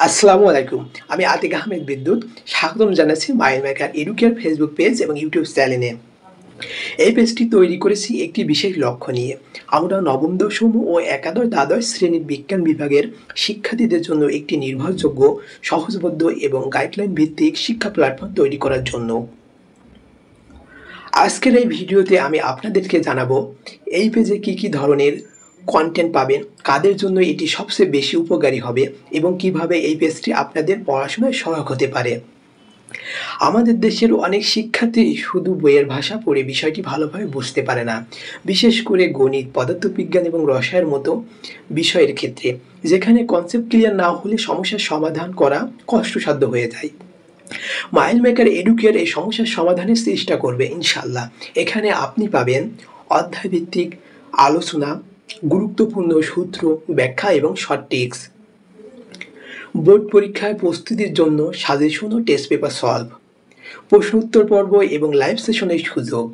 আসসালামু আলাইকুম। আমি আতিক আহমেদ বিদ্যুৎ। স্বাগতম জানাচ্ছি mile maker educare Facebook page এবং ইউটিউব চ্যানেলে। এই পেজটি তৈরি করেছি একটি বিশেষ লক্ষ্য নিয়ে। আমরা নবম, দশম ও একাদশ, দ্বাদশ শ্রেণীর বিজ্ঞান বিভাগের শিক্ষার্থীদের জন্য একটি নির্ভরযোগ্য, সহজবোধ্য এবং গাইডলাইন ভিত্তিক শিক্ষা প্ল্যাটফর্ম তৈরি করার জন্য। আজকের এই ভিডিওতে আমি আপনাদেরকে জানাবো এই পেজে কি ধরনের কন্টেন্ট পাবেন, কাদের জন্য এটি সবচেয়ে বেশি উপকারী হবে এবং কিভাবে এই পেজটি আপনাদের পড়াশোনায় সহায়ক হতে পারে। আমাদের দেশের অনেক শিক্ষার্থী শুধু বইয়ের ভাষা পড়ে বিষয়টি ভালোভাবে বুঝতে পারে না, বিশেষ করে গণিত, পদার্থবিজ্ঞান এবং রসায়নের মতো বিষয়ের ক্ষেত্রে, যেখানে কনসেপ্ট ক্লিয়ার না হলে সমস্যার সমাধান করা কষ্টসাধ্য হয়ে যায়। মাইল মেকার এডুকেয়ার এই সমস্যার সমাধানের চেষ্টা করবে ইনশাল্লাহ। এখানে আপনি পাবেন অধ্যায়ভিত্তিক আলোচনা, গুরুত্বপূর্ণ সূত্র, ব্যাখ্যা এবং শর্ট টিপস, বোর্ড পরীক্ষায় প্রস্তুতির জন্য সাজেশন ও টেস্ট পেপার সলভ, প্রশ্ন উত্তর পর্ব এবং লাইভ সেশনের সুযোগ।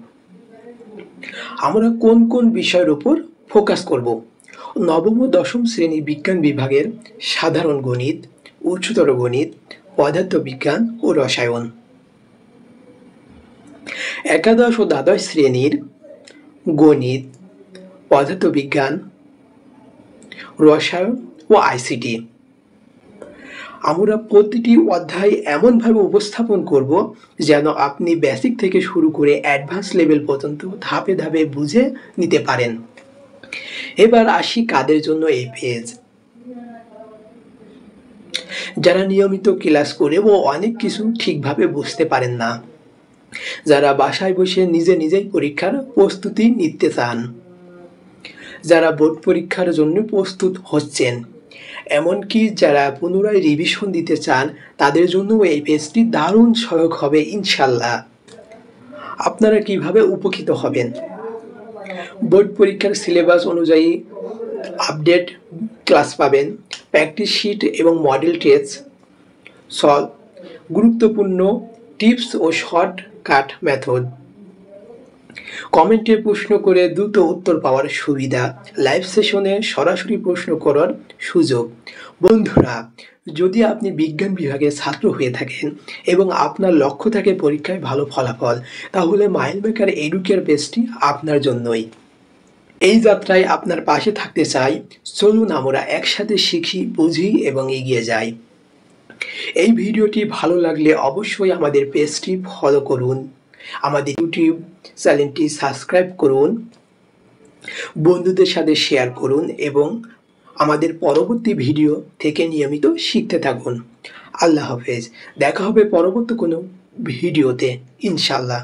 আমরা কোন বিষয়ের উপর ফোকাস করব? নবম ও দশম শ্রেণী বিজ্ঞান বিভাগের সাধারণ গণিত, উচ্চতর গণিত, পদার্থবিজ্ঞান ও রসায়ন। একাদশ ও দ্বাদশ শ্রেণীর গণিত, পদার্থবিজ্ঞান, রসায়ন ও আইসিটি। আমরা প্রতিটি অধ্যায় এমনভাবে উপস্থাপন করব যেন আপনি বেসিক থেকে শুরু করে অ্যাডভান্স লেভেল পর্যন্ত ধাপে ধাপে বুঝে নিতে পারেন। এবার আসি কাদের জন্য এই পেজ। যারা নিয়মিত ক্লাস করেও অনেক কিছু ঠিকভাবে বুঝতে পারেন না, যারা বাসায় বসে নিজেই পরীক্ষার প্রস্তুতি নিতে চান, যারা বোর্ড পরীক্ষার জন্য প্রস্তুত হচ্ছেন, এমনকি যারা পুনরায় রিভিশন দিতে চান, তাদের জন্য এই পেজটি দারুণ সহায়ক হবে ইনশাল্লাহ। আপনারা কিভাবে উপকৃত হবেন? বোর্ড পরীক্ষার সিলেবাস অনুযায়ী আপডেট ক্লাস পাবেন, প্র্যাকটিস শিট এবং মডেল টেস্ট সলভ, গুরুত্বপূর্ণ টিপস ও শর্টকাট মেথড, কমেন্টে প্রশ্ন করে দ্রুত উত্তর পাওয়ার সুবিধা, লাইভ সেশনে সরাসরি প্রশ্ন করার সুযোগ। বন্ধুরা, যদি আপনি বিজ্ঞান বিভাগের ছাত্র হয়ে থাকেন এবং আপনার লক্ষ্য থাকে পরীক্ষায় ভালো ফলাফল, তাহলে মাইল মেকার এডুকেয়ার পেজটি আপনার জন্যই। এই যাত্রায় আপনার পাশে থাকতে চাই। চলুন আমরা একসাথে শিখি, বুঝি এবং এগিয়ে যাই। এই ভিডিওটি ভালো লাগলে অবশ্যই আমাদের পেজটি ফলো করুন, আমাদের ইউটিউব চ্যানেলটি সাবস্ক্রাইব করুন, বন্ধুদের সাথে শেয়ার করুন এবং আমাদের পরবর্তী ভিডিও থেকে নিয়মিত শিখতে থাকুন। আল্লাহ হাফেজ। দেখা হবে পরবর্তী কোনো ভিডিওতে ইনশাল্লাহ।